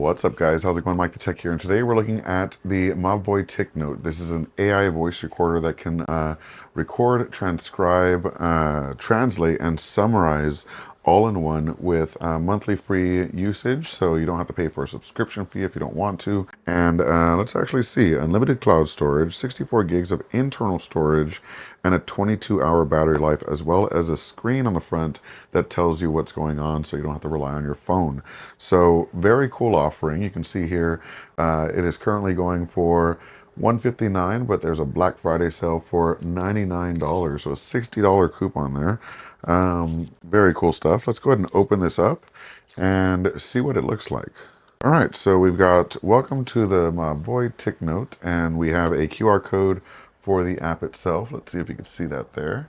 What's up, guys? How's it going? MikeTheTech here, and today we're looking at the Mobvoi TicNote. This is an AI voice recorder that can record, transcribe, translate, and summarize all in one with monthly free usage, so you don't have to pay for a subscription fee if you don't want to. And let's actually see. Unlimited cloud storage, 64 gigs of internal storage, and a 22-hour battery life, as well as a screen on the front that tells you what's going on, so you don't have to rely on your phone. So very cool offering. You can see here it is currently going for $159, but there's a Black Friday sale for $99, so a $60 coupon there. Very cool stuff. Let's go ahead and open this up and see what it looks like. All right, so we've got welcome to the Mobvoi TicNote, and we have a QR code for the app itself. Let's see if you can see that there.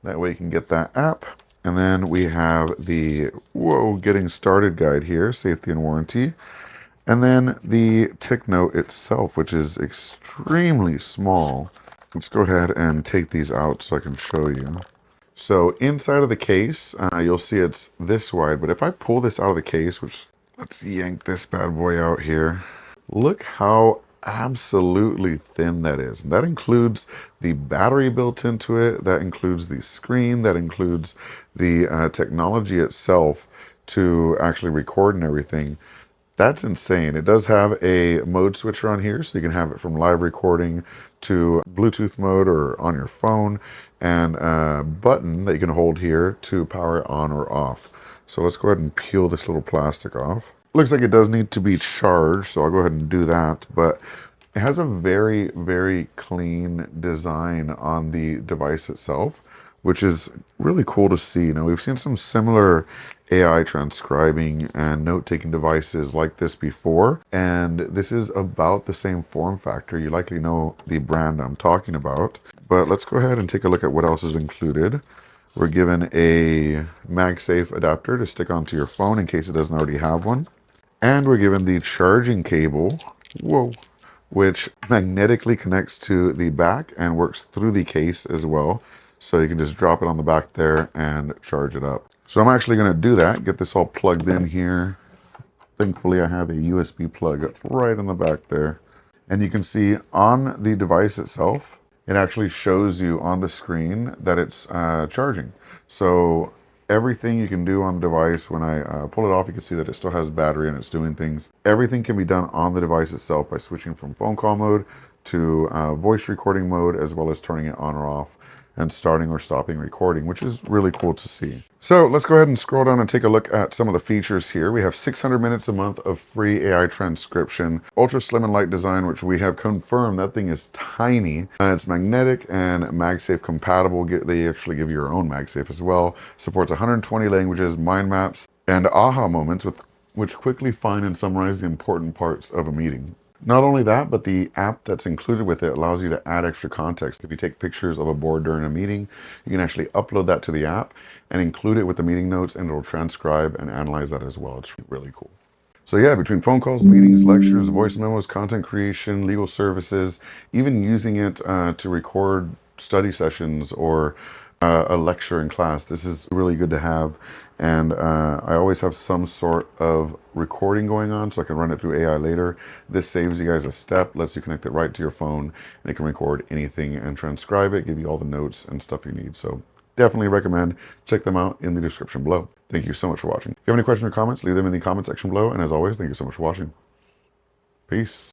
That way you can get that app. And then we have the getting started guide here, safety and warranty. And then the TicNote itself, which is extremely small. Let's go ahead and take these out so I can show you. So inside of the case, you'll see it's this wide, but if I pull this out of the case, which let's yank this bad boy out here, look how absolutely thin that is. And that includes the battery built into it, that includes the screen, that includes the technology itself to actually record and everything. That's insane. It does have a mode switcher on here, so you can have it from live recording to Bluetooth mode or on your phone, and a button that you can hold here to power it on or off. So let's go ahead and peel this little plastic off. Looks like it does need to be charged, so I'll go ahead and do that, but it has a very, very clean design on the device itself, which is really cool to see. Now, we've seen some similar AI transcribing and note-taking devices like this before, and this is about the same form factor. You likely know the brand I'm talking about, but let's go ahead and take a look at what else is included. We're given a MagSafe adapter to stick onto your phone in case it doesn't already have one. And we're given the charging cable, which magnetically connects to the back and works through the case as well. So you can just drop it on the back there and charge it up. So I'm actually going to do that, get this all plugged in here. Thankfully, I have a USB plug right in the back there. And you can see on the device itself, it actually shows you on the screen that it's charging. So everything you can do on the device, when I pull it off, you can see that it still has battery and it's doing things. Everything can be done on the device itself by switching from phone call mode to voice recording mode, as well as turning it on or off and starting or stopping recording, which is really cool to see. So let's go ahead and scroll down and take a look at some of the features here. We have 600 minutes a month of free AI transcription, ultra slim and light design, which we have confirmed that thing is tiny. It's magnetic and MagSafe compatible. They actually give you your own MagSafe as well. Supports 120 languages, mind maps, and aha moments, which quickly find and summarize the important parts of a meeting. Not only that, but the app that's included with it allows you to add extra context. If you take pictures of a board during a meeting, you can actually upload that to the app and include it with the meeting notes, and it'll transcribe and analyze that as well. It's really cool. So yeah, between phone calls, meetings, lectures, voice memos, content creation, legal services, even using it to record study sessions or a lecture in class, this is really good to have. And I always have some sort of recording going on so I can run it through AI later. This saves you guys a step, lets you connect it right to your phone, and it can record anything and transcribe it, give you all the notes and stuff you need. So definitely recommend. Check them out in the description below. Thank you so much for watching. If you have any questions or comments, leave them in the comment section below. And as always, thank you so much for watching. Peace.